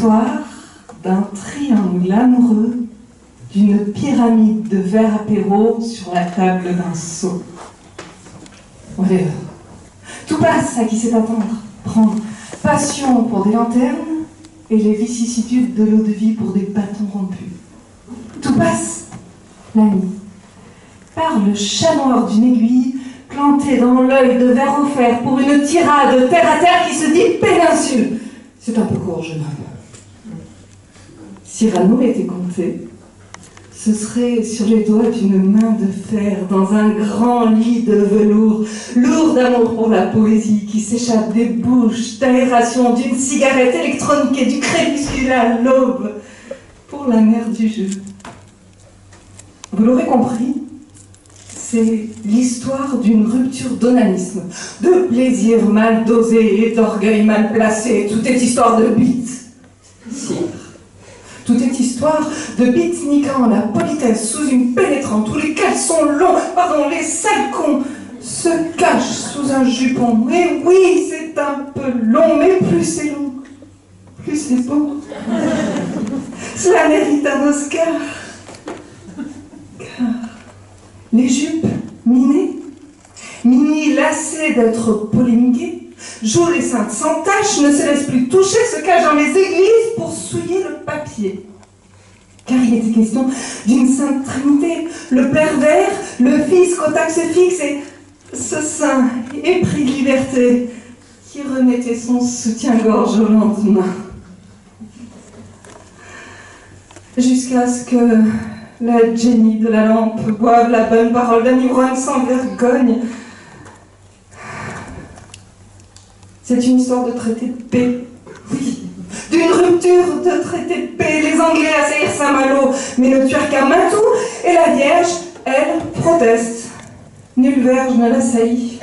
l'histoire d'un triangle amoureux, d'une pyramide de verre apéro sur la table d'un seau. Whatever. Tout passe à qui sait attendre, prendre passion pour des lanternes et les vicissitudes de l'eau-de-vie pour des bâtons rompus. Tout passe, la nuit, par le chat noir d'une aiguille plantée dans l'œil de verre offert pour une tirade terre à terre qui se dit péninsule. C'est un peu court, jeune homme. Si Rano était compté, ce serait sur les doigts d'une main de fer dans un grand lit de velours, lourd d'amour pour la poésie qui s'échappe des bouches d'aération d'une cigarette électronique et du crépuscule à l'aube pour la mère du jeu. Vous l'aurez compris, c'est l'histoire d'une rupture d'onanisme, de plaisir mal dosé et d'orgueil mal placé. Tout est histoire de bite. Sire. Tout est histoire de bite niquant la politesse sous une pénétrante où les caleçons longs, pardon, les sales cons se cachent sous un jupon. Et oui, c'est un peu long, mais plus c'est long, plus c'est beau. Cela mérite un Oscar. Car les jupes minées, mini lassées d'être polémiquées, jouent les saintes sans tache, ne se laissent plus toucher, se cachent dans les églises pour souiller le papier. Car il était question d'une sainte trinité, le pervers, le fisc au taxe fixe et ce saint épris de liberté qui remettait son soutien-gorge au lendemain. Jusqu'à ce que la Jenny de la lampe boive la bonne parole d'un ivrogne sans vergogne. C'est une histoire de traité de paix, oui, d'une rupture de traité de paix. Les Anglais assaillirent Saint-Malo, mais ne tuèrent qu'à Matou, et la Vierge, elle, proteste. Nulle verge ne l'assaillit.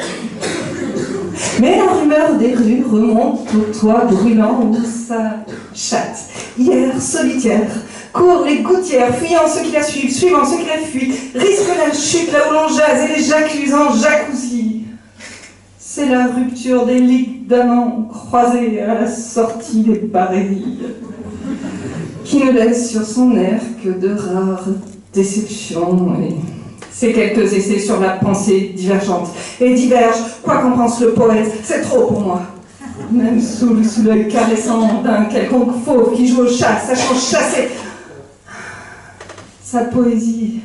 Mais la rumeur des rues remonte au toit brûlant où sa chatte, hier solitaire, court les gouttières, fuyant ceux qui la suivent, suivant ceux qui la fuient, risque la chute là où l'on jase et les j'accuse en jacuzzi. C'est la rupture des ligaments croisés à la sortie des pareilles, qui ne laisse sur son air que de rares déceptions et ces quelques essais sur la pensée divergente et diverge, quoi qu'en pense le poète, c'est trop pour moi. Même sous l'œil caressant d'un quelconque fauve qui joue au chat, sachant chasser. Sa poésie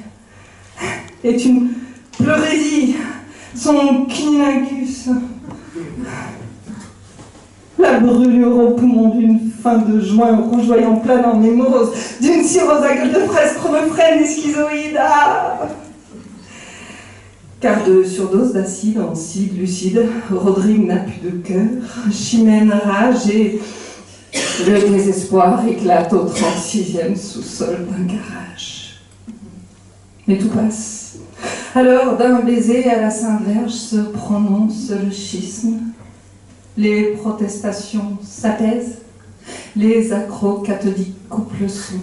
est une pleurésie, son cunilingus, la brûlure au poumon d'une fin de juin rougeoyant planant mais morose, d'une cirrhose à gueule de fraise chronophrène et schizoïde. Ah, car de surdose d'acide en cide lucide, Rodrigue n'a plus de cœur, chimène rage et le désespoir éclate au 36e sous-sol d'un garage. Mais tout passe. Alors, d'un baiser à la Saint-Vierge se prononce le schisme. Les protestations s'apaisent. Les accros cathodiques coupent le son.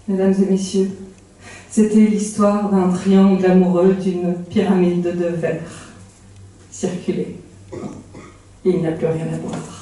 Mesdames et messieurs, c'était l'histoire d'un triangle amoureux d'une pyramide de verre circulée. Il n'y a plus rien à voir.